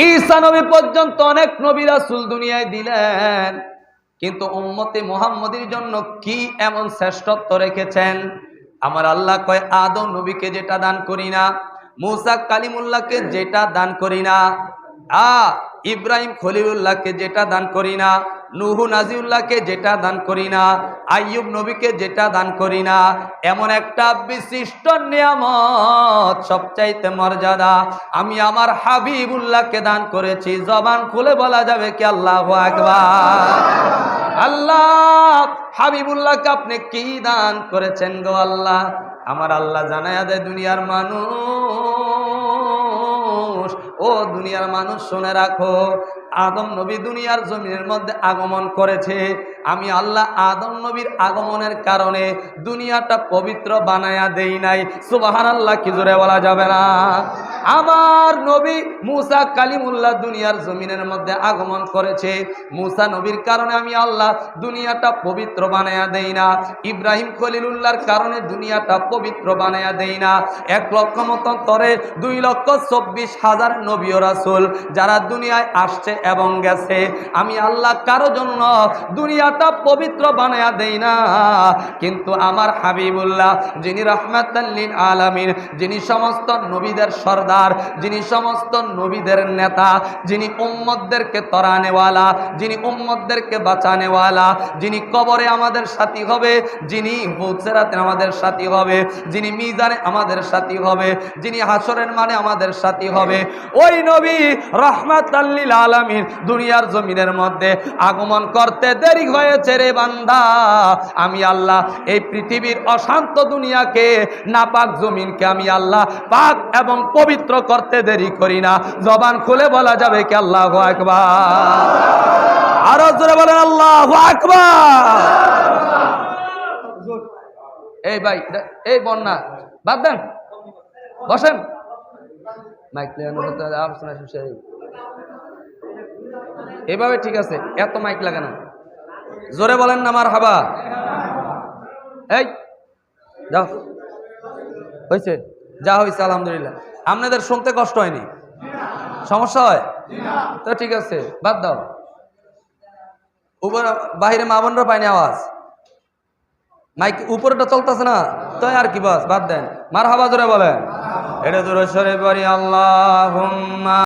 ঈসা নবী পর্যন্ত অনেক নবী রাসূল দুনিয়ায় দিলেন, কিন্তু উম্মতে মুহাম্মদীর জন্য কি এমন শ্রেষ্ঠত্ব রেখেছেন? আমার আল্লাহ কয়, আদম নবীকে যেটা দান করি না, মুসা কালিমুল্লাহকে যেটা দান করি না, ইব্রাহিম খলিলুল্লাহকে যেটা দান করি না, নূহু নাজিউল্লাহকে যেটা দান করি না, আইয়ুব নবীকে যেটা দান করি না, এমন একটা বিশিষ্ট নিয়ামত, সবচাইতে মর্যাদা আমি আমার হাবিবুল্লাহকে দান করেছি। জবান খুলে বলা যাবে কি আল্লাহু আকবার? আল্লাহ হাবিবুল্লাহকে আপনি কি দান করেছেন গো আল্লাহ? আমার আল্লাহ জানায়া দেয়, দুনিয়ার মানুষ, ও দুনিয়ার মানুষ শুনে রাখো, আদম নবী দুনিয়ার জমিনের মধ্যে আগমন করেছে। আমি আল্লাহ আদম নবীর আগমনের কারণে দুনিয়াটা পবিত্র বানায়া দেই নাই। সুবহানাল্লাহ কি জোরে বলা যাবে না? আমার নবী মুসা কালিমুল্লাহ দুনিয়ার জমিনের মধ্যে আগমন করেছে। মুসা নবীর কারণে আমি আল্লাহ দুনিয়াটা পবিত্র বানায়া দেই না। ইব্রাহিম খলিলুল্লাহর কারণে দুনিয়াটা পবিত্র বানায়া দেই না। 1,00,000 2,24,000 নবী ও রাসূল যারা দুনিয়ায় আসছে এবং গেছে, আমি আল্লাহ কারো জন্য দুনিয়াটা পবিত্র বানায়া দেই না। কিন্তু আমার হাবিবুল্লাহ, যিনি রাহমাতাল লিল আলামিন, যিনি সমস্ত নবীদের সর্দার, যিনি সমস্ত নবীদের নেতা, যিনি উম্মতদেরকে তরানেওয়ালা, যিনি উম্মতদেরকে বাঁচানেওয়ালা, যিনি কবরে আমাদের সাথী হবে, যিনি হুজরাতে আমাদের সাথী হবে, যিনি মিজানে আমাদের সাথী হবে, যিনি হাসরের মানে আমাদের সাথী হবে, ওই নবী রাহমাতাল লিল আলামিন দুনিয়ার জমিনের মধ্যে আগমন করতে দেরি হয়েছে রে বান্দা। আমি আল্লাহ এই পৃথিবীর অশান্ত দুনিয়াকে, নাপাক জমিনকে আমি আল্লাহ পাক এবং পবিত্র করতে দেরি করি না। জবান খুলে বলা যাবে কি আল্লাহু আকবার? আরো জোরে বলেন আল্লাহু আকবার। এই ভাই, এই বন্যা বাদ দেন, বসেন। মাইক এভাবে ঠিক আছে, এত মাইক লাগে না। জোরে বলেন না মারহাবা। এই যাও, হয়েছে যা হয়েছে আলহামদুলিল্লাহ। আপনাদের শুনতে কষ্ট হয়নি? সমস্যা হয় তো ঠিক আছে, বাদ দাও। উপরে বাহিরে মা বোনরা পায়নি আওয়াজ, মাইক উপরেটা চলতেছে না তো, আর কি বাস বাদ দেন। মারহাবা জোরে বলেন। এটা জোরে সরে বাড়ি আল্লাহুম্মা